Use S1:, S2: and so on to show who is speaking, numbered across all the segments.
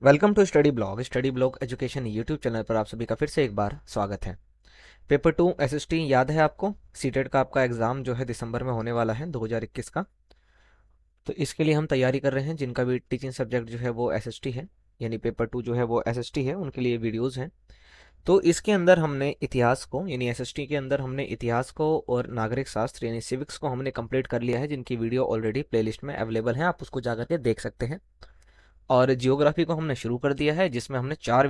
S1: Welcome to study blog education YouTube channel पर आप सभी का फिर से एक बार स्वागत है। पेपर टू एसएसटी याद है आपको? सीटेट का आपका एग्ज़ाम जो है दिसंबर में होने वाला है 2021 का। तो इसके लिए हम तैयारी कर रहे हैं। जिनका भी टीचिंग सब्जेक्ट जो है वो एसएसटी है, यानी पेपर टू जो है वो एसएसटी है, उनके लिए वीडियोज़ हैं। तो इसके अंदर हमने इतिहास को, यानी एसएसटी के अंदर हमने इतिहास को और नागरिक शास्त्र यानी सिविक्स को हमने कंप्लीट कर लिया है, जिनकी वीडियो ऑलरेडी प्लेलिस्ट में अवेलेबल है, आप उसको जाकर के देख सकते हैं। और जियोग्राफी को हमने शुरू कर दिया है, जिसमें हमने चार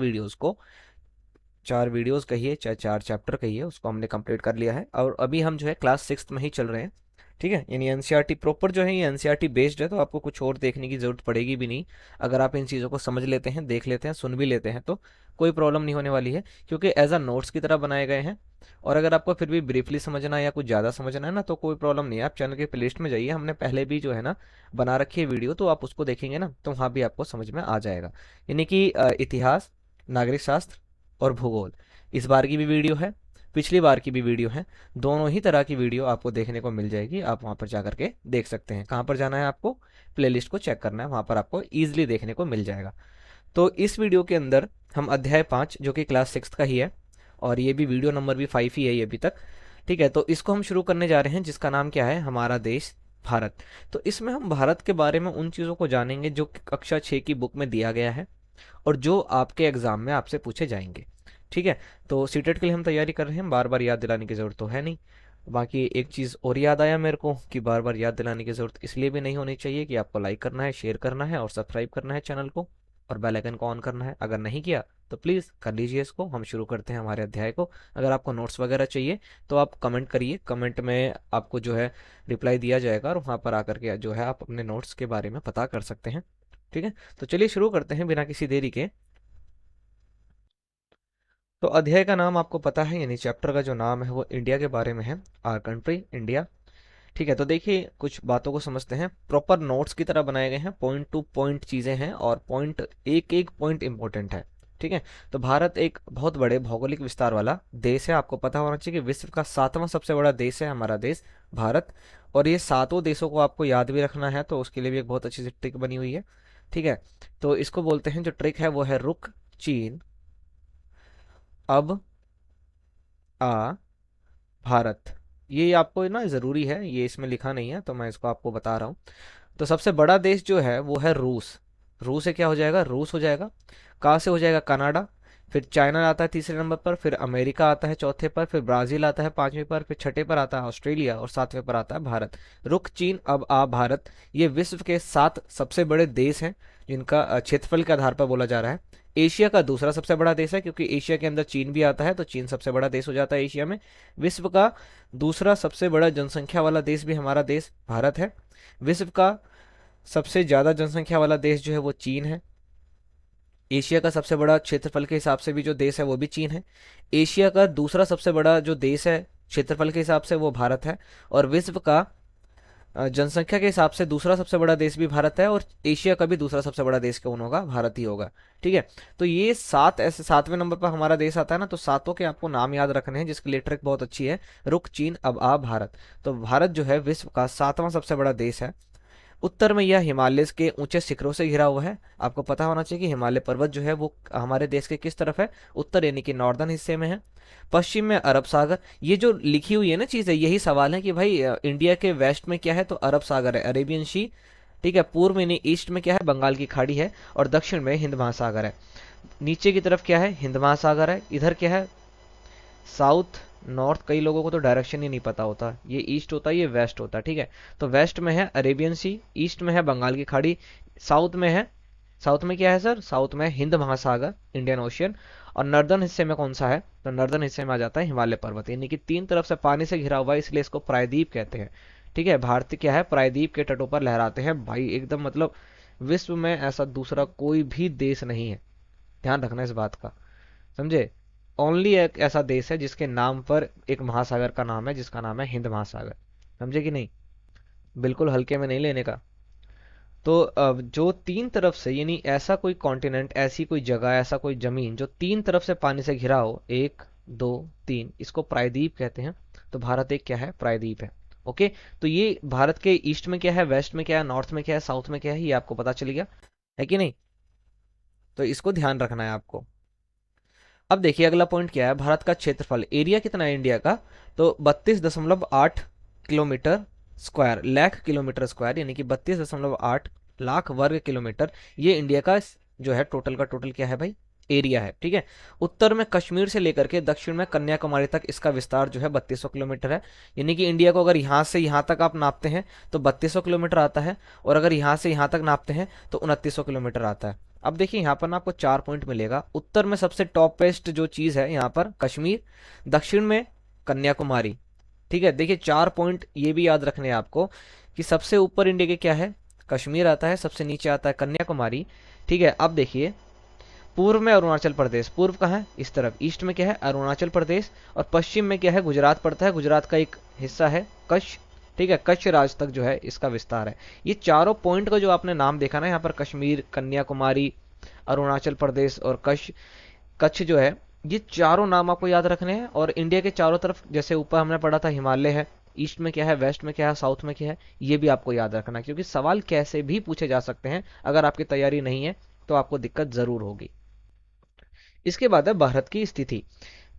S1: वीडियोस कहिए चाहे चार चैप्टर कहिए, उसको हमने कंप्लीट कर लिया है। और अभी हम जो है क्लास सिक्स में ही चल रहे हैं। ठीक है, यानी एनसीईआरटी प्रॉपर जो है ये एनसीईआरटी बेस्ड है, तो आपको कुछ और देखने की ज़रूरत पड़ेगी भी नहीं। अगर आप इन चीज़ों को समझ लेते हैं, देख लेते हैं, सुन भी लेते हैं, तो कोई प्रॉब्लम नहीं होने वाली है, क्योंकि एज अ नोट्स की तरह बनाए गए हैं। और अगर आपको फिर भी ब्रीफली समझना है या कुछ ज़्यादा समझना है ना, तो कोई प्रॉब्लम नहीं है, आप चैनल के प्लेलिस्ट में जाइए, हमने पहले भी जो है ना बना रखी है वीडियो, तो आप उसको देखेंगे ना तो वहाँ भी आपको समझ में आ जाएगा। यानी कि इतिहास, नागरिक शास्त्र और भूगोल, इस बार की भी वीडियो है, पिछली बार की भी वीडियो है। दोनों ही तरह की वीडियो आपको देखने को मिल जाएगी। आप वहाँ पर जाकर के देख सकते हैं। कहाँ पर जाना है आपको? प्लेलिस्ट को चेक करना है, वहाँ पर आपको ईजिली देखने को मिल जाएगा। तो इस वीडियो के अंदर हम अध्याय 5 जो कि क्लास सिक्स का ही है, और ये भी वीडियो नंबर भी 5 ही है ये अभी तक। ठीक है, तो इसको हम शुरू करने जा रहे हैं, जिसका नाम क्या है? हमारा देश भारत। तो इसमें हम भारत के बारे में उन चीज़ों को जानेंगे जो कक्षा 6 की बुक में दिया गया है और जो आपके एग्ज़ाम में आपसे पूछे जाएंगे। ठीक है, तो सीटेट के लिए हम तैयारी कर रहे हैं, बार बार याद दिलाने की ज़रूरत तो है नहीं। बाकी एक चीज़ और याद आया मेरे को कि बार बार याद दिलाने की ज़रूरत इसलिए भी नहीं होनी चाहिए कि आपको लाइक करना है, शेयर करना है और सब्सक्राइब करना है चैनल को, और बेल आइकन को ऑन करना है। अगर नहीं किया तो प्लीज़ कर लीजिए इसको। हम शुरू करते हैं हमारे अध्याय को। अगर आपको नोट्स वगैरह चाहिए तो आप कमेंट करिए, कमेंट में आपको जो है रिप्लाई दिया जाएगा, और वहाँ पर आकर के जो है आप अपने नोट्स के बारे में पता कर सकते हैं। ठीक है, तो चलिए शुरू करते हैं बिना किसी देरी के। तो अध्याय का नाम आपको पता है, यानी चैप्टर का जो नाम है वो इंडिया के बारे में है। Our country India. ठीक है, तो देखिए कुछ बातों को समझते हैं। प्रॉपर नोट्स की तरह बनाए गए हैं, पॉइंट टू पॉइंट चीज़ें हैं, और पॉइंट एक एक पॉइंट इंपॉर्टेंट है। ठीक है, तो भारत एक बहुत बड़े भौगोलिक विस्तार वाला देश है। आपको पता होना चाहिए कि विश्व का सातवां सबसे बड़ा देश है हमारा देश भारत। और ये सातों देशों को आपको याद भी रखना है, तो उसके लिए भी एक बहुत अच्छी सी ट्रिक बनी हुई है। ठीक है, तो इसको बोलते हैं, जो ट्रिक है वो है रुक चीन अब आ भारत। ये आपको ना ज़रूरी है, ये इसमें लिखा नहीं है तो मैं इसको आपको बता रहा हूँ। तो सबसे बड़ा देश जो है वो है रूस। रूस से क्या हो जाएगा? रूस हो जाएगा। कहाँ से हो जाएगा? कनाडा। फिर चाइना आता है तीसरे नंबर पर, फिर अमेरिका आता है चौथे पर, फिर ब्राज़ील आता है पांचवें पर, फिर छठे पर आता है ऑस्ट्रेलिया, और सातवें पर आता है भारत। रुक चीन अब आ भारत, ये विश्व के 7 सबसे बड़े देश हैं, जिनका क्षेत्रफल के आधार पर बोला जा रहा है। एशिया का दूसरा सबसे बड़ा देश है, क्योंकि एशिया के अंदर चीन भी आता है, तो चीन सबसे बड़ा देश हो जाता है एशिया में। विश्व का दूसरा सबसे बड़ा जनसंख्या वाला देश भी हमारा देश भारत है। विश्व का सबसे ज़्यादा जनसंख्या वाला देश जो है वो चीन है। एशिया का सबसे बड़ा क्षेत्रफल के हिसाब से भी जो देश है वो भी चीन है। एशिया का दूसरा सबसे बड़ा जो देश है क्षेत्रफल के हिसाब से वो भारत है। और विश्व का जनसंख्या के हिसाब से दूसरा सबसे बड़ा देश भी भारत है, और एशिया का भी दूसरा सबसे बड़ा देश कौन होगा? भारत ही होगा। ठीक है, तो ये सात ऐसे सातवें नंबर पर हमारा देश आता है ना, तो सातों के आपको नाम याद रखने हैं, जिसकी लिए ट्रिक बहुत अच्छी है। रुक चीन अब आ भारत। तो भारत जो है विश्व का सातवां सबसे बड़ा देश है। उत्तर में यह हिमालय के ऊंचे शिखरों से घिरा हुआ है। आपको पता होना चाहिए कि हिमालय पर्वत जो है वो हमारे देश के किस तरफ है? उत्तर यानी कि नॉर्दर्न हिस्से में है। पश्चिम में अरब सागर। ये जो लिखी हुई है ना चीज़ है, यही सवाल है कि भाई इंडिया के वेस्ट में क्या है? तो अरब सागर है, अरेबियन सी। ठीक है, पूर्व यानी ईस्ट में क्या है? बंगाल की खाड़ी है। और दक्षिण में हिंद महासागर है। नीचे की तरफ क्या है? हिंद महासागर है। इधर क्या है? South north. कई लोगों को तो डायरेक्शन ही नहीं पता होता, ये ईस्ट होता है, ये वेस्ट होता है। ठीक है, तो वेस्ट में है अरेबियन सी, ईस्ट में है बंगाल की खाड़ी, साउथ में है, साउथ में क्या है सर? साउथ में हिंद महासागर, इंडियन ओशियन। और नॉर्दर्न हिस्से में कौन सा है? तो नॉर्दर्न हिस्से में आ जाता है हिमालय पर्वत, यानी कि तीन तरफ से पानी से घिरा हुआ है, इसलिए इसको प्रायद्वीप कहते हैं। ठीक है, भारत क्या है? प्रायद्वीप के तटों पर लहराते हैं भाई, एकदम मतलब विश्व में ऐसा दूसरा कोई भी देश नहीं है, ध्यान रखना इस बात का, समझे? ओनली एक ऐसा देश है जिसके नाम पर एक महासागर का नाम है, जिसका नाम है हिंद महासागर। समझे कि नहीं? बिल्कुल हल्के में नहीं लेने का। तो जो तीन तरफ से, यानी ऐसा कोई कॉन्टिनेंट, ऐसी कोई जगह, ऐसा कोई जमीन जो तीन तरफ से पानी से घिरा हो, एक दो तीन, इसको प्रायद्वीप कहते हैं। तो भारत एक क्या है? प्रायद्वीप है। ओके, तो ये भारत के ईस्ट में क्या है, वेस्ट में क्या है, नॉर्थ में क्या है, साउथ में क्या है, ये आपको पता चल गया है कि नहीं? तो इसको ध्यान रखना है आपको। अब देखिए अगला पॉइंट क्या है, भारत का क्षेत्रफल, एरिया कितना है इंडिया का, तो 32.8 kilometre square, lakh kilometre square, यानी कि 32.8 लाख वर्ग किलोमीटर, ये इंडिया का जो है टोटल का टोटल क्या है भाई, एरिया है। ठीक है। उत्तर में कश्मीर से लेकर के दक्षिण में कन्याकुमारी तक इसका विस्तार जो है 3200 किलोमीटर है। यानी कि इंडिया को अगर यहाँ से यहाँ तक आप नापते हैं तो 3200 किलोमीटर आता है, और अगर यहाँ से यहाँ तक नापते हैं तो 2900 किलोमीटर आता है। अब देखिए यहाँ पर ना आपको 4 पॉइंट मिलेगा। उत्तर में सबसे टॉपेस्ट जो चीज़ है यहाँ पर कश्मीर, दक्षिण में कन्याकुमारी। ठीक है। देखिए 4 पॉइंट ये भी याद रखने हैं आपको कि सबसे ऊपर इंडिया के क्या है, कश्मीर आता है, सबसे नीचे आता है कन्याकुमारी। ठीक है। अब देखिए पूर्व में अरुणाचल प्रदेश, पूर्व कहाँ है, इस तरफ, ईस्ट में क्या है अरुणाचल प्रदेश, और पश्चिम में क्या है गुजरात पड़ता है, गुजरात का एक हिस्सा है कच्छ। ठीक है। कच्छ राज्य तक जो है इसका विस्तार है। ये चारों पॉइंट का जो आपने नाम देखा ना यहाँ पर, कश्मीर, कन्याकुमारी, अरुणाचल प्रदेश और कच्छ, कच्छ जो है, ये चारों नाम आपको याद रखने हैं। और इंडिया के चारों तरफ जैसे ऊपर हमने पढ़ा था हिमालय है, ईस्ट में क्या है, वेस्ट में क्या है, साउथ में क्या है, ये भी आपको याद रखना है, क्योंकि सवाल कैसे भी पूछे जा सकते हैं। अगर आपकी तैयारी नहीं है तो आपको दिक्कत जरूर होगी। इसके बाद है भारत की स्थिति।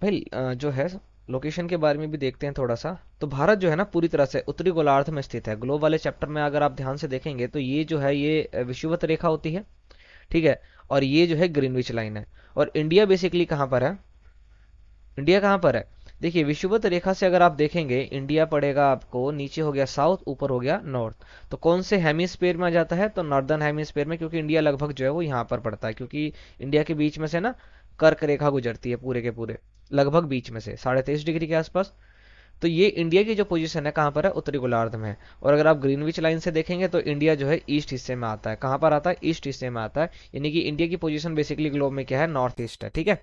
S1: भाई जो है लोकेशन के बारे में भी देखते हैं थोड़ा सा। तो भारत जो है ना पूरी तरह से उत्तरी गोलार्ध में स्थित है। ग्लोब वाले चैप्टर में अगर आप ध्यान से देखेंगे तो ये जो है ये विषुवत रेखा होती है। ठीक है। और ये जो है ग्रीनविच लाइन है। और इंडिया बेसिकली कहाँ पर है, इंडिया कहाँ पर है, देखिए विषुवत रेखा से अगर आप देखेंगे इंडिया पड़ेगा आपको, नीचे हो गया साउथ, ऊपर हो गया नॉर्थ। तो कौन से हेमिस्फेयर में आ जाता है, तो नॉर्दर्न हेमिस्फेयर में, क्योंकि इंडिया लगभग जो है वो यहाँ पर पड़ता है, क्योंकि इंडिया के बीच में से ना कर्क रेखा गुजरती है पूरे के पूरे, लगभग बीच में से 23.5 डिग्री के आसपास। तो ये इंडिया की जो पोजीशन है कहाँ पर है, उत्तरी गोलार्ध में है। और अगर आप ग्रीनविच लाइन से देखेंगे तो इंडिया जो है ईस्ट हिस्से में आता है। कहाँ पर आता है, ईस्ट हिस्से में आता है। यानी कि इंडिया की पोजीशन बेसिकली ग्लोब में क्या है, नॉर्थ ईस्ट है। ठीक है।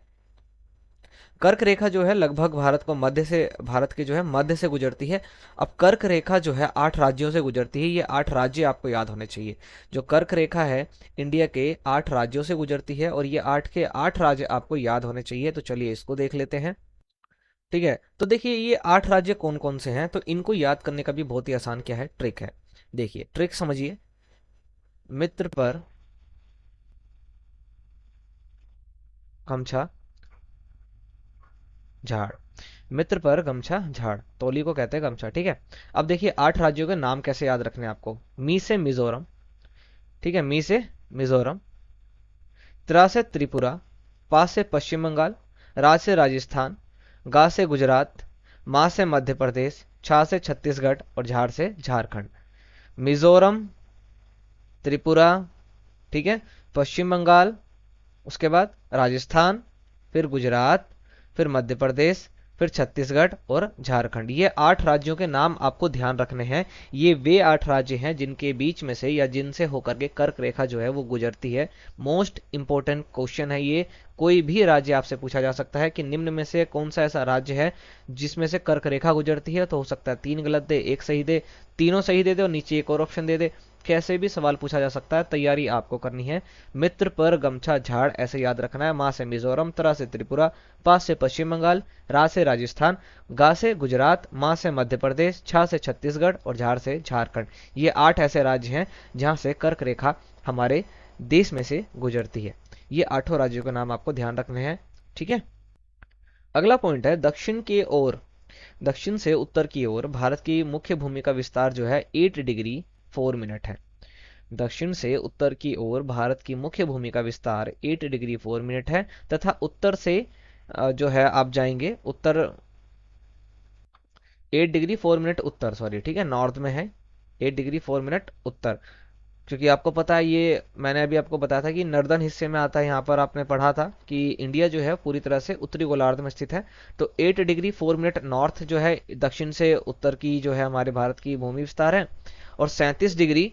S1: कर्क रेखा जो है लगभग भारत को मध्य से, भारत के जो है मध्य से गुजरती है। अब कर्क रेखा जो है 8 राज्यों से गुजरती है। ये 8 राज्य आपको याद होने चाहिए। जो कर्क रेखा है इंडिया के 8 राज्यों से गुजरती है, और ये 8 के 8 राज्य आपको याद होने चाहिए। तो चलिए इसको देख लेते हैं। ठीक है। तो देखिए ये 8 राज्य कौन कौन से हैं, तो इनको याद करने का भी बहुत ही आसान क्या है, ट्रिक है। देखिए ट्रिक समझिए। मित्र पर गमछा झाड़, मित्र पर गमछा झाड़, तौली को कहते हैं गमछा। ठीक है। अब देखिए 8 राज्यों के नाम कैसे याद रखने हैं आपको। मी से मिजोरम, ठीक है, मी से मिजोरम, त्रा से त्रिपुरा, पा से पश्चिम बंगाल, रा से राजस्थान, गा से गुजरात, मा से मध्य प्रदेश, छा से छत्तीसगढ़ और झाड़ से झारखंड। मिजोरम, त्रिपुरा, ठीक है, पश्चिम बंगाल, उसके बाद राजस्थान, फिर गुजरात, फिर मध्य प्रदेश, फिर छत्तीसगढ़ और झारखंड। ये 8 राज्यों के नाम आपको ध्यान रखने हैं। ये वे 8 राज्य हैं जिनके बीच में से या जिनसे होकर के कर्क रेखा जो है वो गुजरती है। मोस्ट इंपॉर्टेंट क्वेश्चन है ये। कोई भी राज्य आपसे पूछा जा सकता है कि निम्न में से कौन सा ऐसा राज्य है जिसमें से कर्क रेखा गुजरती है, तो हो सकता है 3 गलत दे, 1 सही दे, तीनों सही दे दे और नीचे एक और ऑप्शन दे दे। कैसे भी सवाल पूछा जा सकता है, तैयारी आपको करनी है। मित्र पर गमछा झाड़ ऐसे याद रखना है। माँ से मिजोरम, त्रा से त्रिपुरा, पा से पश्चिम बंगाल, रा से राजस्थान, गा से गुजरात, माँ से मध्य प्रदेश, छा से छत्तीसगढ़ और झाड़ से झारखंड। ये 8 ऐसे राज्य हैं जहाँ से कर्क रेखा हमारे देश में से गुजरती है। ये 8 राज्यों के नाम आपको ध्यान रखने हैं। ठीक है। अगला पॉइंट है दक्षिण की ओर, दक्षिण से उत्तर की ओर भारत की मुख्य भूमि का विस्तार जो है 8 डिग्री 4 मिनट है। दक्षिण से उत्तर की ओर भारत की मुख्य भूमि का विस्तार 8 डिग्री 4 मिनट है, तथा उत्तर से जो है आप जाएंगे उत्तर, 8 डिग्री 4 मिनट उत्तर, सॉरी, ठीक है, नॉर्थ में है 8 डिग्री 4 मिनट उत्तर। क्योंकि आपको पता है, ये मैंने अभी आपको बताया था कि नर्दर्न हिस्से में आता है। यहाँ पर आपने पढ़ा था कि इंडिया जो है पूरी तरह से उत्तरी गोलार्ध में स्थित है। तो 8 डिग्री 4 मिनट नॉर्थ जो है दक्षिण से उत्तर की जो है हमारे भारत की भूमि विस्तार है, और 37 डिग्री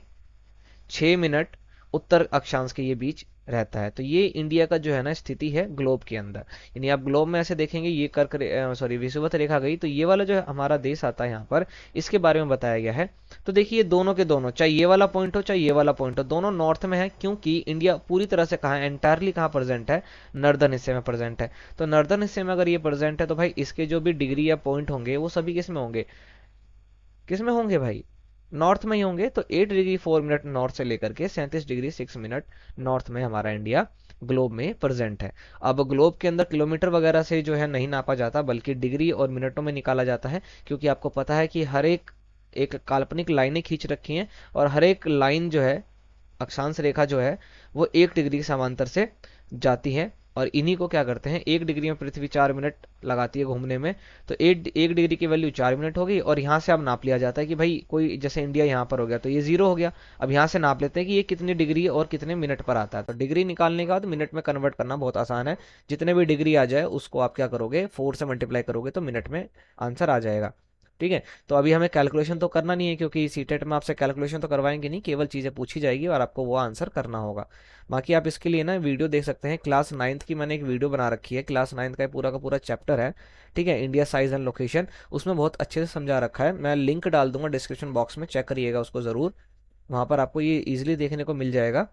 S1: 6 मिनट उत्तर अक्षांश के ये बीच रहता है। तो ये इंडिया का जो है ना स्थिति है ग्लोब के अंदर। यानी आप ग्लोब में ऐसे देखेंगे, ये कर्क सॉरी विषुवत रेखा गई, तो ये वाला जो है हमारा देश आता है यहाँ पर, इसके बारे में बताया गया है। तो देखिए दोनों के दोनों, चाहे ये वाला पॉइंट हो चाहे ये वाला पॉइंट हो, दोनों नॉर्थ में है, क्योंकि इंडिया पूरी तरह से कहाँ एंटायरली कहाँ प्रेजेंट है, नर्दर्न हिस्से में प्रेजेंट है। तो नर्दर्न हिस्से में अगर ये प्रेजेंट है तो भाई इसके जो भी डिग्री या पॉइंट होंगे वो सभी किस में होंगे, किस में होंगे भाई, नॉर्थ में ही होंगे। तो 8 डिग्री 4 मिनट नॉर्थ से लेकर के 37 डिग्री 6 मिनट नॉर्थ में हमारा इंडिया ग्लोब में प्रेजेंट है। अब ग्लोब के अंदर किलोमीटर वगैरह से जो है नहीं नापा जाता, बल्कि डिग्री और मिनटों में निकाला जाता है, क्योंकि आपको पता है कि हर एक एक काल्पनिक लाइनें खींच रखी हैं, और हर एक लाइन जो है, अक्षांश रेखा जो है, वो 1 डिग्री के समांतर से जाती है, और इन्हीं को क्या करते हैं, 1 डिग्री में पृथ्वी 4 मिनट लगाती है घूमने में, तो 1 डिग्री की वैल्यू 4 मिनट होगी, और यहाँ से अब नाप लिया जाता है कि भाई कोई जैसे इंडिया यहाँ पर हो गया तो ये 0 हो गया। अब यहाँ से नाप लेते हैं कि ये कितनी डिग्री और कितने मिनट पर आता है, तो डिग्री निकालने के बाद मिनट में कन्वर्ट करना बहुत आसान है। जितने भी डिग्री आ जाए उसको आप क्या करोगे, 4 से मल्टीप्लाई करोगे तो मिनट में आंसर आ जाएगा। ठीक है, तो अभी हमें कैलकुलेशन तो करना नहीं है, क्योंकि सीटेट में आपसे कैलकुलेशन तो करवाएंगे नहीं, केवल चीज़ें पूछी जाएगी और आपको वो आंसर करना होगा। बाकी आप इसके लिए ना वीडियो देख सकते हैं, क्लास 9th की मैंने एक वीडियो बना रखी है, क्लास 9th का पूरा चैप्टर है। ठीक है, इंडिया साइज एंड लोकेशन, उसमें बहुत अच्छे से समझा रखा है, मैं लिंक डाल दूंगा डिस्क्रिप्शन बॉक्स में, चेक करिएगा उसको ज़रूर, वहाँ पर आपको ये ईजिली देखने को मिल जाएगा,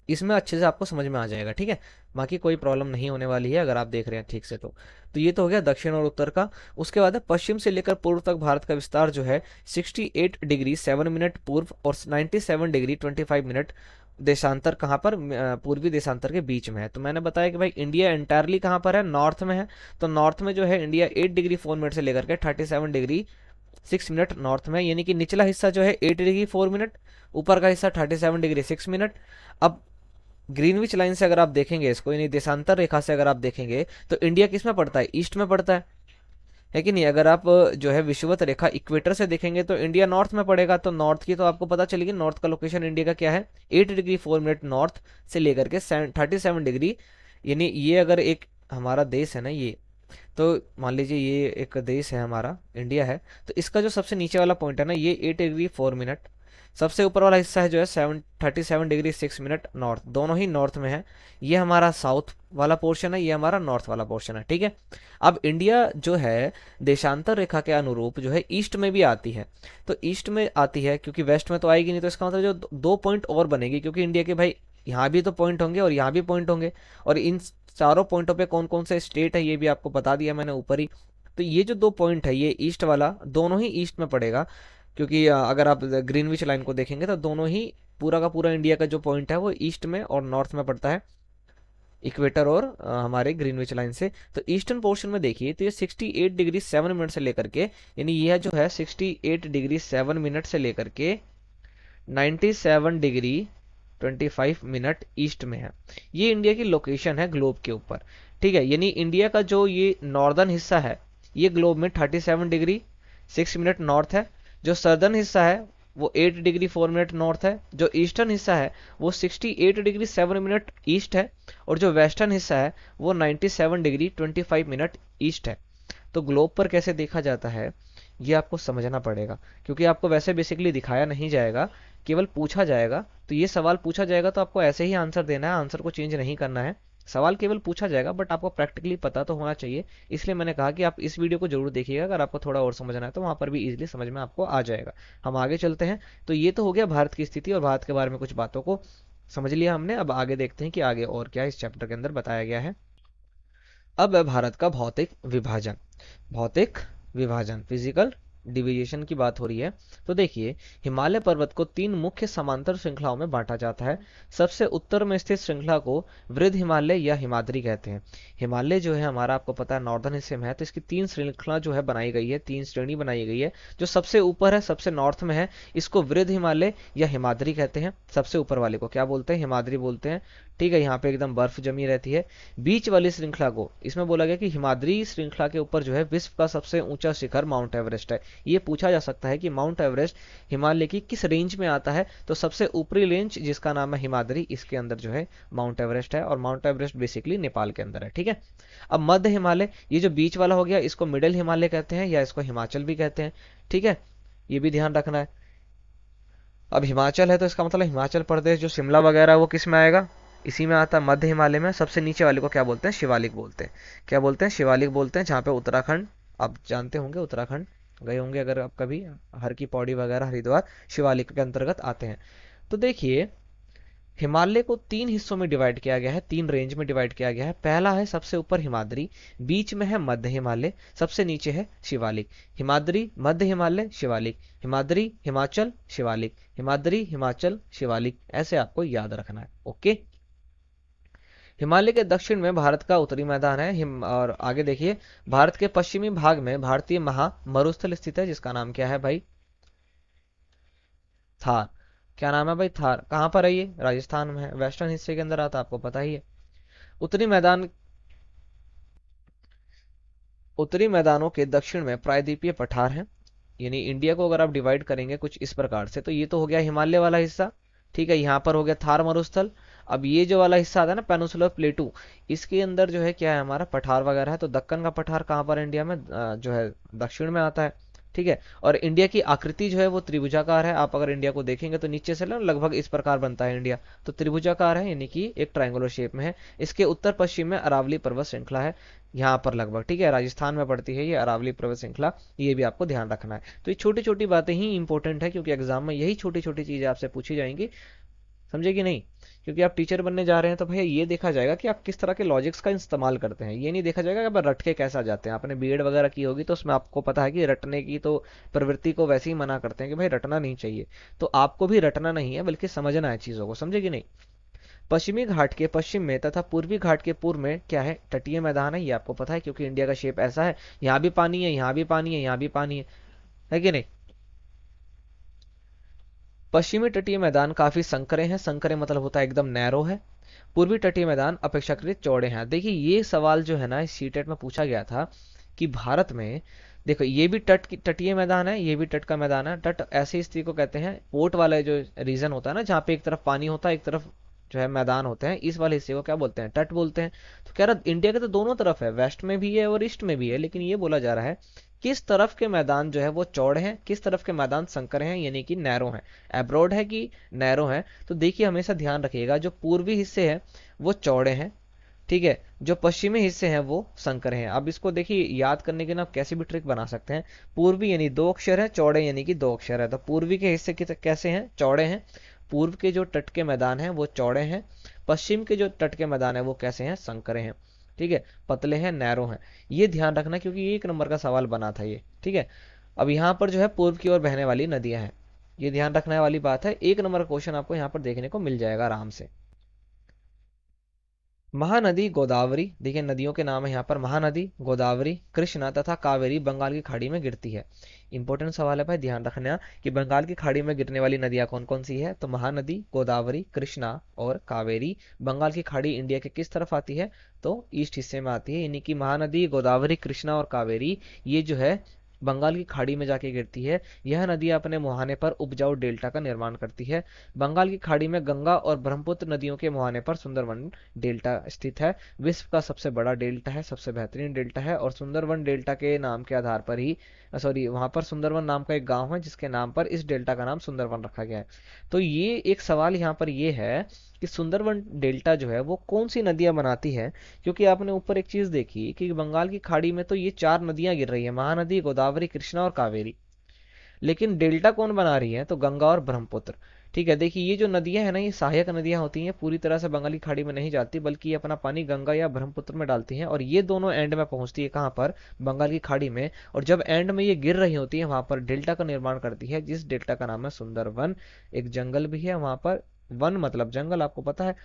S1: इसमें अच्छे से आपको समझ में आ जाएगा। ठीक है, बाकी कोई प्रॉब्लम नहीं होने वाली है अगर आप देख रहे हैं ठीक से तो ये तो हो गया दक्षिण और उत्तर का। उसके बाद है पश्चिम से लेकर पूर्व तक भारत का विस्तार जो है 68 डिग्री 7 मिनट पूर्व और 97 डिग्री 25 मिनट देशांतर कहाँ पर, पूर्वी देशांतर के बीच में है। तो मैंने बताया कि भाई इंडिया एंटायरली कहाँ पर है, नॉर्थ में है, तो नॉर्थ में जो है इंडिया 8 डिग्री 4 मिनट से लेकर के 37 डिग्री 6 मिनट नॉर्थ में, यानी कि निचला हिस्सा जो है 8 डिग्री 4 मिनट, ऊपर का हिस्सा 37 डिग्री 6 मिनट। अब ग्रीनविच लाइन से अगर आप देखेंगे इसको, यानी देशांतर रेखा से अगर आप देखेंगे, तो इंडिया किस में पड़ता है, ईस्ट में पड़ता है कि नहीं। अगर आप जो है विषुवत रेखा इक्वेटर से देखेंगे तो इंडिया नॉर्थ में पड़ेगा, तो नॉर्थ की तो आपको पता चलेगी, नॉर्थ का लोकेशन इंडिया का क्या है, 8 डिग्री 4 मिनट नॉर्थ से लेकर के 37 डिग्री, यानी ये अगर एक हमारा देश है ना ये, तो मान लीजिए ये एक देश है हमारा इंडिया है, तो इसका जो सबसे नीचे वाला पॉइंट है ना, ये 8 डिग्री 4 मिनट, सबसे ऊपर वाला हिस्सा है जो है 37 डिग्री 6 मिनट नॉर्थ, दोनों ही नॉर्थ में है। ये हमारा साउथ वाला पोर्शन है, ये हमारा नॉर्थ वाला पोर्शन है। ठीक है, अब इंडिया जो है देशांतर रेखा के अनुरूप जो है ईस्ट में भी आती है, तो ईस्ट में आती है क्योंकि वेस्ट में तो आएगी नहीं, तो इसका मतलब जो दो पॉइंट और बनेगी, क्योंकि इंडिया के भाई यहाँ भी तो पॉइंट होंगे और यहाँ भी पॉइंट होंगे, और इन चारों पॉइंटों पे कौन कौन से स्टेट है ये भी आपको बता दिया मैंने ऊपर ही। तो ये जो 2 पॉइंट है ये ईस्ट वाला, दोनों ही ईस्ट में पड़ेगा, क्योंकि अगर आप ग्रीनविच लाइन को देखेंगे तो दोनों ही पूरा का पूरा इंडिया का जो पॉइंट है वो ईस्ट में और नॉर्थ में पड़ता है, इक्वेटर और हमारे ग्रीनविच लाइन से। तो ईस्टर्न पोर्शन में देखिए तो ये 68 डिग्री 7 मिनट से लेकर के, यानी यह जो है 68 डिग्री 7 मिनट से लेकर के 97 डिग्री 25 मिनट ईस्ट में है। ये इंडिया की लोकेशन है ग्लोब के ऊपर। ठीक है, यानी इंडिया का जो ये नॉर्दर्न हिस्सा है ये ग्लोब में 37 डिग्री 6 मिनट नॉर्थ है, जो सर्दर्न हिस्सा है वो 8 डिग्री 4 मिनट नॉर्थ है, जो ईस्टर्न हिस्सा है वो 68 डिग्री 7 मिनट ईस्ट है, और जो वेस्टर्न हिस्सा है वो 97 डिग्री 25 मिनट ईस्ट है। तो ग्लोब पर कैसे देखा जाता है ये आपको समझना पड़ेगा, क्योंकि आपको वैसे बेसिकली दिखाया नहीं जाएगा, केवल पूछा जाएगा। तो ये सवाल पूछा जाएगा तो आपको ऐसे ही आंसर देना है, आंसर को चेंज नहीं करना है, सवाल केवल पूछा जाएगा, बट आपको प्रैक्टिकली पता तो होना चाहिए। इसलिए मैंने कहा कि आप इस वीडियो को जरूर देखिएगा, अगर आपको थोड़ा और समझना है तो वहाँ पर भी इजीली समझ में आपको आ जाएगा। हम आगे चलते हैं। तो ये तो हो गया भारत की स्थिति और भारत के बारे में कुछ बातों को समझ लिया हमने। अब आगे देखते हैं कि आगे और क्या इस चैप्टर के अंदर बताया गया है। अब है भारत का भौतिक विभाजन। भौतिक विभाजन, फिजिकल डिवीजेशन की बात हो रही है। तो देखिए, हिमालय पर्वत को 3 मुख्य समांतर श्रृंखलाओं में बांटा जाता है। सबसे उत्तर में स्थित श्रृंखला को वृद्ध हिमालय या हिमाद्री कहते हैं। हिमालय जो है हमारा आपको पता है नॉर्दर्न हिस्से में है, तो इसकी 3 श्रृंखला जो है बनाई गई है, 3 श्रेणी बनाई गई है। जो सबसे ऊपर है, सबसे नॉर्थ में है, इसको वृद्ध हिमालय या हिमाद्री कहते हैं। सबसे ऊपर वाले को क्या बोलते हैं, हिमाद्री बोलते हैं। ठीक है, यहाँ पे एकदम बर्फ जमी रहती है। बीच वाली श्रृंखला को, इसमें बोला गया कि हिमाद्री श्रृंखला के ऊपर जो है विश्व का सबसे ऊंचा शिखर माउंट एवरेस्ट है। ये पूछा जा सकता है कि माउंट एवरेस्ट हिमालय की किस रेंज में आता है, तो सबसे ऊपरी रेंज जिसका नाम है हिमाद्री, इसके अंदर जो है माउंट एवरेस्ट है, और माउंट एवरेस्ट बेसिकली नेपाल के अंदर है। ठीक है, अब मध्य हिमालय, ये जो बीच वाला हो गया, इसको मिडिल हिमालय कहते हैं या इसको हिमाचल भी कहते हैं। ठीक है, ये भी ध्यान रखना है। अब हिमाचल है तो इसका मतलब हिमाचल प्रदेश जो शिमला वगैरह है वो किस में आएगा, इसी में आता है, मध्य हिमालय में। सबसे नीचे वाले को क्या बोलते हैं, शिवालिक बोलते हैं। क्या बोलते हैं, शिवालिक बोलते हैं, जहाँ पे उत्तराखंड, आप जानते होंगे उत्तराखंड गए होंगे अगर आप कभी, हर की पौड़ी वगैरह हरिद्वार शिवालिक के अंतर्गत आते हैं। तो देखिए, हिमालय को 3 हिस्सों में डिवाइड किया गया है, 3 रेंज में डिवाइड किया गया है। पहला है सबसे ऊपर हिमाद्री, बीच में है मध्य हिमालय, सबसे नीचे है शिवालिक। हिमाद्री, मध्य हिमालय, शिवालिक, हिमाद्री, हिमाचल, शिवालिक, हिमाद्री, हिमाचल, शिवालिक, ऐसे आपको याद रखना है। ओके, हिमालय के दक्षिण में भारत का उत्तरी मैदान है। और आगे देखिए, भारत के पश्चिमी भाग में भारतीय महा मरुस्थल स्थित है, जिसका नाम क्या है भाई? थार। क्या नाम है भाई? थार। कहाँ पर है ये? राजस्थान में है, वेस्टर्न हिस्से के अंदर आता है, आपको पता ही है। उत्तरी मैदान, उत्तरी मैदानों के दक्षिण में प्रायद्वीपीय पठार है। यानी इंडिया को अगर आप डिवाइड करेंगे कुछ इस प्रकार से, तो ये तो हो गया हिमालय वाला हिस्सा, ठीक है। यहाँ पर हो गया थार मरुस्थल। अब ये जो वाला हिस्सा आता है ना, पेनिनसुलर प्लेटू, इसके अंदर जो है क्या है, हमारा पठार वगैरह है। तो दक्कन का पठार कहाँ पर है इंडिया में? जो है दक्षिण में आता है, ठीक है। और इंडिया की आकृति जो है वो त्रिभुजाकार है। आप अगर इंडिया को देखेंगे तो नीचे से ना लगभग इस प्रकार बनता है इंडिया। तो त्रिभुजाकार है, यानी कि एक ट्रायंगुलर शेप में है। इसके उत्तर पश्चिम में अरावली पर्वत श्रृंखला है, यहाँ पर लगभग, ठीक है। राजस्थान में पड़ती है ये अरावली पर्वत श्रृंखला, ये भी आपको ध्यान रखना है। तो ये छोटी छोटी बातें ही इंपॉर्टेंट है, क्योंकि एग्जाम में यही छोटी छोटी चीजें आपसे पूछी जाएंगी, समझे कि नहीं? क्योंकि आप टीचर बनने जा रहे हैं तो भैया ये देखा जाएगा कि आप किस तरह के लॉजिक्स का इस्तेमाल करते हैं। ये नहीं देखा जाएगा कि आप रट के कैसा जाते हैं। आपने बीएड वगैरह की होगी तो उसमें आपको पता है कि रटने की तो प्रवृत्ति को वैसे ही मना करते हैं कि भाई रटना नहीं चाहिए। तो आपको भी रटना नहीं है, बल्कि समझना है चीजों को, समझे कि नहीं? पश्चिमी घाट के पश्चिम में तथा पूर्वी घाट के पूर्व में क्या है? तटीय मैदान है। ये आपको पता है, क्योंकि इंडिया का शेप ऐसा है, यहाँ भी पानी है, यहाँ भी पानी है, यहाँ भी पानी है कि नहीं? पश्चिमी तटीय मैदान काफी संकरे हैं। संकरे मतलब होता है एकदम नैरो है। पूर्वी तटीय मैदान अपेक्षाकृत चौड़े हैं। देखिए ये सवाल जो है ना, इस सीटेट में पूछा गया था कि भारत में, देखो ये भी तट की तटीय मैदान है, ये भी तट का मैदान है। तट ऐसी स्थिति को कहते हैं, पोर्ट वाले जो रीजन होता है ना, जहाँ पे एक तरफ पानी होता है, एक तरफ जो है मैदान होते हैं, इस वाले हिस्से को क्या बोलते हैं? तट बोलते हैं। तो कह रहा इंडिया के तो दोनों तरफ है, वेस्ट में भी है और ईस्ट में भी है, लेकिन ये बोला जा रहा है किस तरफ के मैदान जो है वो चौड़े हैं, किस तरफ के मैदान संकर हैं, यानी कि नैरो हैं। एब्रोड है कि नैरो है? तो देखिए हमेशा ध्यान रखिएगा, जो पूर्वी हिस्से हैं वो चौड़े हैं, ठीक है। जो पश्चिमी हिस्से हैं वो संकर हैं। अब इसको देखिए याद करने के ना आप कैसे भी ट्रिक बना सकते हैं। पूर्वी यानी दो अक्षर है, चौड़े यानी कि दो अक्षर है। तो पूर्वी के हिस्से कैसे हैं? चौड़े हैं। पूर्व के जो तट के मैदान हैं वो चौड़े हैं। पश्चिम के जो तट के मैदान है वो कैसे हैं? संकरे हैं, ठीक है। पतले हैं, नैरो हैं। ये ध्यान रखना, क्योंकि ये एक नंबर का सवाल बना था ये, ठीक है। अब यहाँ पर जो है पूर्व की ओर बहने वाली नदियां हैं, ये ध्यान रखने वाली बात है। एक नंबर का क्वेश्चन आपको यहाँ पर देखने को मिल जाएगा आराम से। महानदी गोदावरी, देखिए नदियों के नाम है यहाँ पर, महानदी, गोदावरी, कृष्णा तथा कावेरी बंगाल की खाड़ी में गिरती है। इंपॉर्टेंट सवाल है भाई, ध्यान रखना कि बंगाल की खाड़ी में गिरने वाली नदियां कौन कौन सी है? तो महानदी, गोदावरी, कृष्णा और कावेरी। बंगाल की खाड़ी इंडिया के किस तरफ आती है? तो ईस्ट हिस्से में आती है, यानी कि महानदी, गोदावरी, कृष्णा और कावेरी ये जो है बंगाल की खाड़ी में जाके गिरती है। यह नदियां अपने मुहाने पर उपजाऊ डेल्टा का निर्माण करती है। बंगाल की खाड़ी में गंगा और ब्रह्मपुत्र नदियों के मुहाने पर सुंदरवन डेल्टा स्थित है। विश्व का सबसे बड़ा डेल्टा है, सबसे बेहतरीन डेल्टा है। और सुंदरवन डेल्टा के नाम के आधार पर ही, सॉरी, वहां पर सुंदरवन नाम का एक गांव है जिसके नाम पर इस डेल्टा का नाम सुंदरवन रखा गया है। तो ये एक सवाल यहाँ पर ये है कि सुंदरवन डेल्टा जो है वो कौन सी नदियां बनाती है? क्योंकि आपने ऊपर एक चीज देखी कि बंगाल की खाड़ी में तो ये चार नदियां गिर रही है, महानदी, गोदावरी, कृष्णा और कावेरी। लेकिन डेल्टा कौन बना रही है? तो गंगा और ब्रह्मपुत्र, ठीक है। देखिए ये जो नदियां है ना, ये सहायक नदियां होती हैं, पूरी तरह से बंगाल की खाड़ी में नहीं जाती, बल्कि ये अपना पानी गंगा या ब्रह्मपुत्र में डालती हैं। और ये दोनों एंड में पहुंचती है, कहाँ पर? बंगाल की खाड़ी में। और जब एंड में ये गिर रही होती है, वहां पर डेल्टा का निर्माण करती है, जिस डेल्टा का नाम है सुंदरवन। एक जंगल भी है वहां पर, वन मतलब जंगल, आपको पता है,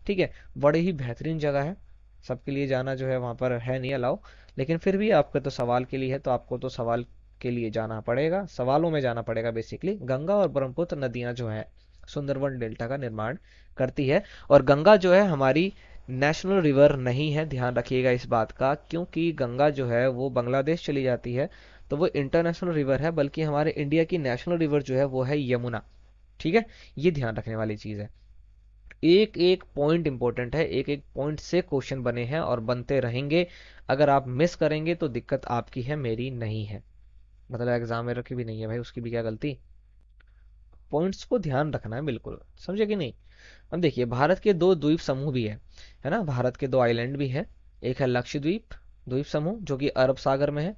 S1: ठीक है। बड़ी ही बेहतरीन जगह है, सबके लिए जाना जो है वहां पर है नहीं अलाउ, लेकिन फिर भी आपके तो सवाल के लिए है, तो आपको तो सवाल के लिए जाना पड़ेगा, सवालों में जाना पड़ेगा। बेसिकली गंगा और ब्रह्मपुत्र नदियां जो है सुंदरवन डेल्टा का निर्माण करती है। और गंगा जो है हमारी नेशनल रिवर नहीं है, ध्यान रखिएगा इस बात का, क्योंकि गंगा जो है वो बांग्लादेश चली जाती है, तो वो इंटरनेशनल रिवर है। बल्कि हमारे इंडिया की नेशनल रिवर जो है वो है यमुना, ठीक है। ये ध्यान रखने वाली चीज है। एक एक पॉइंट इंपॉर्टेंट है, एक एक पॉइंट से क्वेश्चन बने हैं और बनते रहेंगे। अगर आप मिस करेंगे तो दिक्कत आपकी है, मेरी नहीं है। मतलब एग्जाम में की भी नहीं है भाई, उसकी भी क्या गलती। पॉइंट्स को ध्यान रखना है बिल्कुल, समझे कि नहीं? अब देखिए भारत के दो द्वीप समूह भी है ना, भारत के दो आइलैंड भी है। एक है लक्षद्वीप द्वीप समूह जो कि अरब सागर में है,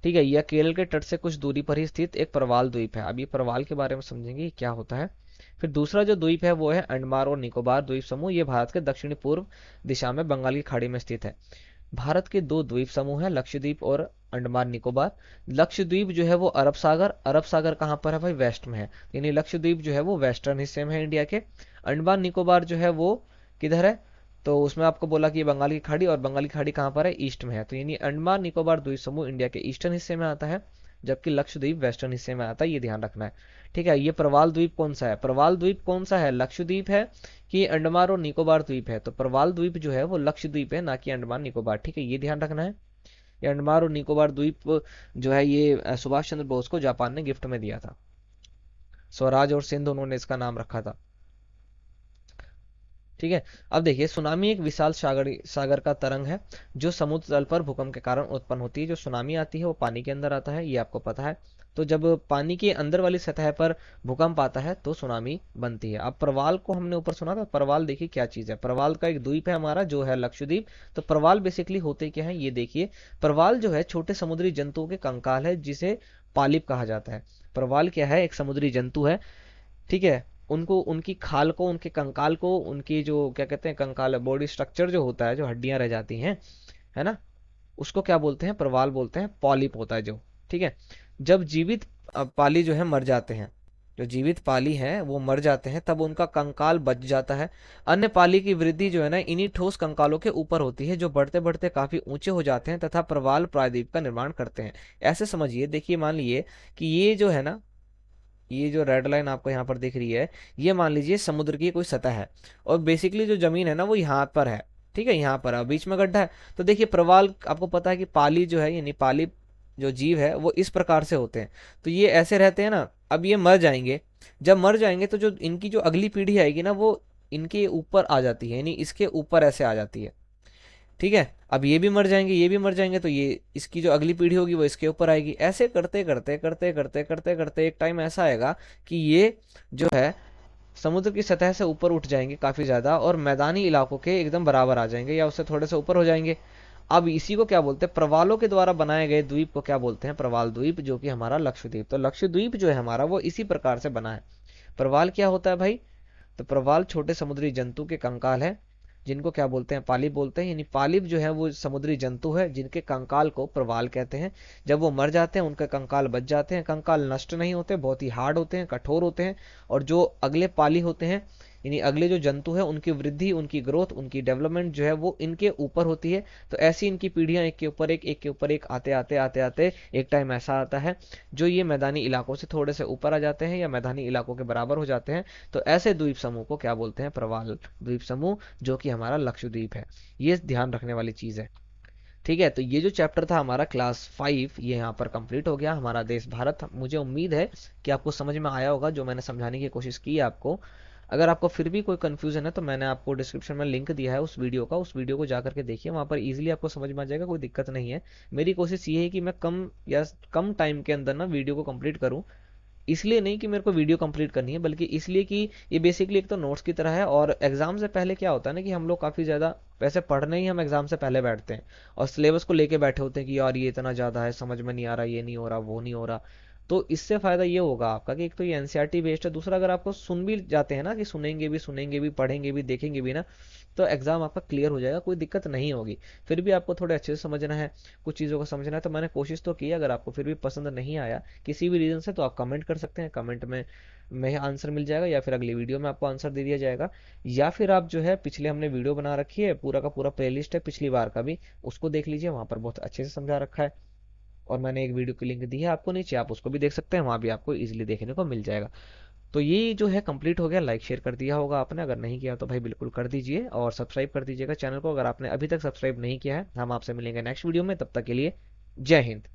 S1: ठीक है। यह केरल के तट से कुछ दूरी पर ही स्थित एक प्रवाल द्वीप है। अब ये प्रवाल के बारे में समझेंगे क्या होता है। फिर दूसरा जो द्वीप है वो है अंडमान और निकोबार द्वीप समूह, ये भारत के दक्षिणी पूर्व दिशा में बंगाल की खाड़ी में स्थित है। भारत के दो द्वीप समूह हैं, लक्षद्वीप और अंडमान निकोबार। लक्षद्वीप जो है वो अरब सागर, अरब सागर कहाँ पर है भाई? वेस्ट में है, यानी लक्षद्वीप जो है वो वेस्टर्न हिस्से में है इंडिया के। अंडमान निकोबार जो है वो किधर है? तो उसमें आपको बोला कि ये बंगाल की खाड़ी, और बंगाल की खाड़ी कहाँ पर है, ईस्ट में है। तो यानी अंडमान निकोबार द्वीप समूह इंडिया के ईस्टर्न हिस्से में आता है, जबकि लक्षद्वीप वेस्टर्न हिस्से में आता है, ये ध्यान रखना है। ठीक है, ये प्रवाल द्वीप कौन सा है, प्रवाल द्वीप कौन सा है, लक्षद्वीप है कि अंडमान और निकोबार द्वीप है। तो प्रवाल द्वीप जो है वो लक्षद्वीप है, ना कि अंडमान निकोबार। ठीक है, ये ध्यान रखना है। ये अंडमान और निकोबार द्वीप जो है ये सुभाष चंद्र बोस को जापान ने गिफ्ट में दिया था। स्वराज और सिंध उन्होंने इसका नाम रखा था। ठीक है, अब देखिए सुनामी एक विशाल सागर का तरंग है जो समुद्र तल पर भूकंप के कारण उत्पन्न होती है। जो सुनामी आती है वो पानी के अंदर आता है, ये आपको पता है। तो जब पानी के अंदर वाली सतह पर भूकंप आता है तो सुनामी बनती है। अब प्रवाल को हमने ऊपर सुना था, प्रवाल देखिए क्या चीज है, प्रवाल का एक द्वीप है हमारा जो है लक्षद्वीप। तो प्रवाल बेसिकली होते क्या है ये देखिए, प्रवाल जो है छोटे समुद्री जंतुओं के कंकाल है जिसे पालिप कहा जाता है। प्रवाल क्या है, एक समुद्री जंतु है। ठीक है, उनको उनकी खाल को, उनके कंकाल को, उनकी जो क्या कहते हैं कंकाल बॉडी स्ट्रक्चर जो होता है, जो हड्डियां रह जाती हैं, है ना, उसको क्या बोलते हैं, प्रवाल बोलते हैं, पॉलिप होता है जो। ठीक है, जब जीवित पाली जो है मर जाते हैं, जो जीवित पाली हैं वो मर जाते हैं, तब उनका कंकाल बच जाता है। अन्य पाली की वृद्धि जो है ना इन्हीं ठोस कंकालों के ऊपर होती है, जो बढ़ते बढ़ते काफी ऊंचे हो जाते हैं तथा प्रवाल प्रायद्वीप का निर्माण करते हैं। ऐसे समझिए, देखिए मान लीजिए कि ये जो है ना, ये जो रेड लाइन आपको यहाँ पर दिख रही है, ये मान लीजिए समुद्र की कोई सतह है, और बेसिकली जो जमीन है ना वो यहाँ पर है। ठीक है, यहाँ पर है, बीच में गड्ढा है। तो देखिए प्रवाल आपको पता है कि पाली जो है, यानी पाली जो जीव है वो इस प्रकार से होते हैं। तो ये ऐसे रहते हैं ना, अब ये मर जाएंगे। जब मर जाएंगे तो जो इनकी जो अगली पीढ़ी आएगी ना वो इनके ऊपर आ जाती है, यानी इसके ऊपर ऐसे आ जाती है। ठीक है, अब ये भी मर जाएंगे, ये भी मर जाएंगे, तो ये इसकी जो अगली पीढ़ी होगी वो इसके ऊपर आएगी। ऐसे करते करते करते करते करते करते एक टाइम ऐसा आएगा कि ये जो है समुद्र की सतह से ऊपर उठ जाएंगे काफी ज्यादा, और मैदानी इलाकों के एकदम बराबर आ जाएंगे या उससे थोड़े से ऊपर हो जाएंगे। अब इसी को क्या बोलते हैं, प्रवालों के द्वारा बनाए गए द्वीप को क्या बोलते हैं, प्रवाल द्वीप, जो कि हमारा लक्षद्वीप। तो लक्षद्वीप जो है हमारा वो इसी प्रकार से बना है। प्रवाल क्या होता है भाई, तो प्रवाल छोटे समुद्री जंतु के कंकाल है जिनको क्या बोलते हैं, पालिप बोलते हैं। यानी पालिप जो है वो समुद्री जंतु है जिनके कंकाल को प्रवाल कहते हैं। जब वो मर जाते हैं उनके कंकाल बच जाते हैं। कंकाल नष्ट नहीं होते, बहुत ही हार्ड होते हैं, कठोर होते हैं। और जो अगले पाली होते हैं, यानी अगले जो जंतु है, उनकी वृद्धि, उनकी ग्रोथ, उनकी डेवलपमेंट जो है वो इनके ऊपर होती है। तो ऐसी इनकी पीढ़ियां एक के ऊपर एक, एक के ऊपर एक आते आते आते आते एक टाइम ऐसा आता है जो ये मैदानी इलाकों से थोड़े से ऊपर आ जाते हैं या मैदानी इलाकों के बराबर हो जाते हैं। तो ऐसे द्वीप समूह को क्या बोलते हैं, प्रवाल द्वीप समूह, जो कि हमारा लक्षद्वीप है। ये ध्यान रखने वाली चीज है। ठीक है, तो ये जो चैप्टर था हमारा क्लास 5 ये यहाँ पर कंप्लीट हो गया, हमारा देश भारत। मुझे उम्मीद है कि आपको समझ में आया होगा जो मैंने समझाने की कोशिश की है आपको। अगर आपको फिर भी कोई कंफ्यूजन है तो मैंने आपको डिस्क्रिप्शन में लिंक दिया है उस वीडियो का, उस वीडियो को जा करके देखिए, वहाँ पर इजीली आपको समझ में आ जाएगा, कोई दिक्कत नहीं है। मेरी कोशिश ये है कि मैं कम या कम टाइम के अंदर ना वीडियो को कंप्लीट करूँ। इसलिए नहीं कि मेरे को वीडियो कंप्लीट करनी है, बल्कि इसलिए कि ये बेसिकली एक तो नोट्स की तरह है, और एग्जाम से पहले क्या होता है ना कि हम लोग काफ़ी ज़्यादा वैसे पढ़ने ही हम एग्जाम से पहले बैठते हैं, और सिलेबस को लेके बैठे होते हैं कि यार ये इतना ज़्यादा है, समझ में नहीं आ रहा, ये नहीं हो रहा, वो नहीं हो रहा। तो इससे फ़ायदा ये होगा आपका कि एक तो ये एनसीईआरटी बेस्ड है, दूसरा अगर आपको सुन भी जाते हैं ना कि सुनेंगे भी पढ़ेंगे भी देखेंगे भी ना, तो एग्जाम आपका क्लियर हो जाएगा, कोई दिक्कत नहीं होगी। फिर भी आपको थोड़े अच्छे से समझना है, कुछ चीज़ों को समझना है। तो मैंने कोशिश तो की, अगर आपको फिर भी पसंद नहीं आया किसी भी रीज़न से तो आप कमेंट कर सकते हैं, कमेंट में आंसर मिल जाएगा, या फिर अगली वीडियो में आपको आंसर दे दिया जाएगा। या फिर आप जो है पिछले हमने वीडियो बना रखी है, पूरा का पूरा प्लेलिस्ट है पिछली बार का भी, उसको देख लीजिए, वहाँ पर बहुत अच्छे से समझा रखा है। और मैंने एक वीडियो की लिंक दी है आपको नीचे, आप उसको भी देख सकते हैं, वहाँ भी आपको इजीली देखने को मिल जाएगा। तो ये जो है कंप्लीट हो गया। लाइक शेयर कर दिया होगा आपने, अगर नहीं किया तो भाई बिल्कुल कर दीजिए, और सब्सक्राइब कर दीजिएगा चैनल को अगर आपने अभी तक सब्सक्राइब नहीं किया है। हम आपसे मिलेंगे नेक्स्ट वीडियो में, तब तक के लिए जय हिंद।